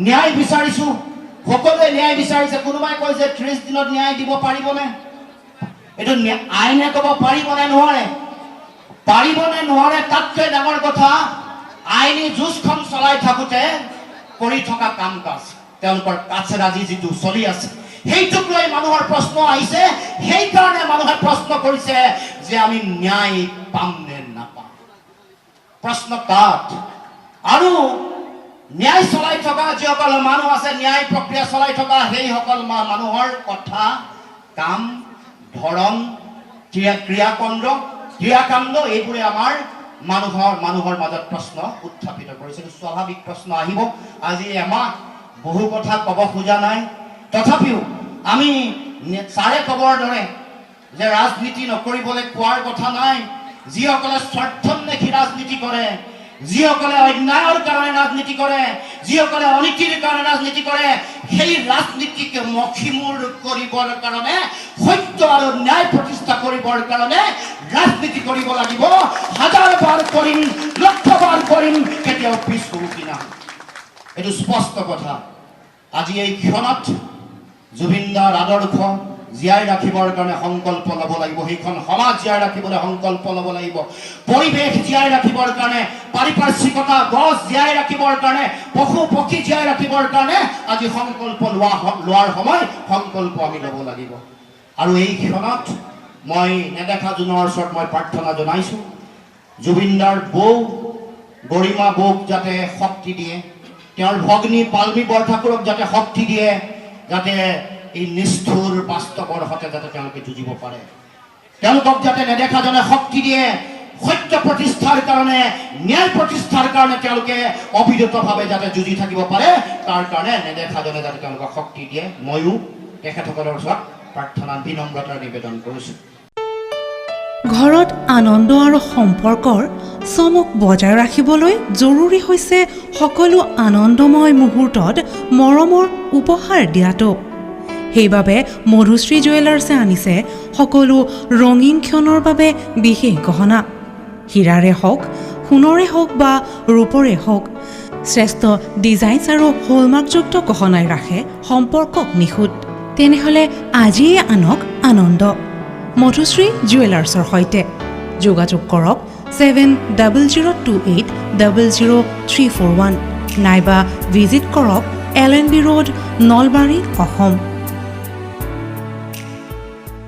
ন্যায় বিচাৰিছোঁ, সকলোৱে ন্যায় বিচাৰিছে। কোনোবাই কয় যে 30 দিনত ন্যায় দিব পাৰিবনে? এইটো আইনে ক'ব পাৰিবনে নোৱাৰে? পাৰিবনে নোৱাৰে তাতকৈ ডাঙৰ কথা আইনী যুঁজখন চলাই থাকোঁতে কৰি থকা কাম কাজ তেওঁলোকৰ কাছৰাজি যিটো চলি আছে সেইটোক লৈ মানুহৰ প্ৰশ্ন আহিছে। সেইকাৰণে মানুহে প্ৰশ্ন কৰিছে যে আমি ন্যায় পাম নে নাপাম। প্ৰশ্ন তাত। আৰু ন্যায় চলাই থকা যিসকল মানুহ আছে, ন্যায় প্ৰক্ৰিয়া চলাই থকা সেইসকল মানুহৰ কথা, কাম, ধৰণ, ক্ৰিয়াকাণ্ড এইবোৰে আমাৰ মানুহৰ মাজত প্ৰশ্ন উত্থাপিত কৰিছে। স্বাভাৱিক প্ৰশ্ন আহিব। আজি এমাহ বহু কথা ক'ব খোজা নাই, তথাপিও আমি ছাৰে ক'বৰ দৰে যে ৰাজনীতি নকৰিবলৈ কোৱাৰ কথা নাই। যিসকলে স্বাৰ্থন্বেষী ৰাজনীতি কৰে, যিসকলে অন্যায়ৰ কাৰণে ৰাজনীতি কৰে, যিসকলে অনীতিৰ কাৰণে ৰাজনীতি কৰে, সেই ৰাজনীতিক মষিমূৰ কৰিবৰ কাৰণে, সত্য আৰু ন্যায় প্ৰতিষ্ঠা কৰিবৰ কাৰণে ৰাজনীতি কৰিব লাগিব। হাজাৰবাৰ কৰিম, লক্ষবাৰ কৰিম, কেতিয়াও পিছ হুহুকি নাহো। এইটো স্পষ্ট কথা। আজি এই ক্ষণত জুবিনদাৰ আদৰ্শ জীয়াই ৰাখিবৰ কাৰণে সংকল্প ল'ব লাগিব। সেইখন সমাজ জীয়াই ৰাখিবলৈ সংকল্প ল'ব লাগিব। পৰিৱেশ জীয়াই ৰাখিবৰ কাৰণে, পাৰিপাৰ্শ্বিকতা, গছ জীয়াই ৰাখিবৰ কাৰণে, পশু পক্ষী জীয়াই ৰাখিবৰ কাৰণে আজি সংকল্প লোৱাৰ সময়। সংকল্প আমি ল'ব লাগিব। আৰু এই ক্ষণত মই নেদেখা জোনৰ ওচৰত মই প্ৰাৰ্থনা জনাইছোঁ, জুবিনদাৰ বৌ গৰিমা বৌক যাতে শক্তি দিয়ে, তেওঁৰ ভগ্নী পাল্মি বৰঠাকুৰক যাতে শক্তি দিয়ে, যাতে এই নিষ্ঠুৰ বাস্তৱৰ সৈতে যাতে তেওঁলোকে যুঁজিব পাৰে। তেওঁলোকক যাতে নেদেখাজনে শক্তি দিয়ে, সত্য প্ৰতিষ্ঠাৰ কাৰণে, ন্যায় প্ৰতিষ্ঠাৰ কাৰণে তেওঁলোকে অবিৰতভাৱে যাতে যুঁজি থাকিব পাৰে, তাৰ কাৰণে নেদেখাজনে যাতে তেওঁলোকক শক্তি দিয়ে। ময়ো তেখেতসকলৰ ওচৰত প্ৰাৰ্থনা বিনম্ৰতাৰ নিবেদন কৰিছোঁ। ঘৰত আনন্দ আৰু সম্পৰ্কৰ চমক বজাই ৰাখিবলৈ জৰুৰী হৈছে সকলো আনন্দময় মুহূৰ্তত মৰমৰ উপহাৰ দিয়াটো। সেইবাবে মধুশ্ৰী জুৱেলাৰ্ছে আনিছে সকলো ৰঙীন ক্ষণৰ বাবে বিশেষ গহনা। হীৰাৰে হওক, সোণৰে হওক বা ৰূপৰে হওক, শ্ৰেষ্ঠ ডিজাইনছ আৰু হলমাৰ্কযুক্ত গহনাই ৰাখে সম্পৰ্কক নিখুঁত। তেনেহ'লে আজিয়ে আনক আনন্দ মধুশ্ৰী জুৱেলাৰ্ছৰ সৈতে। যোগাযোগ কৰক 7002800341 নাইবা ভিজিট কৰক LNB ৰোড, নলবাৰী, অসম।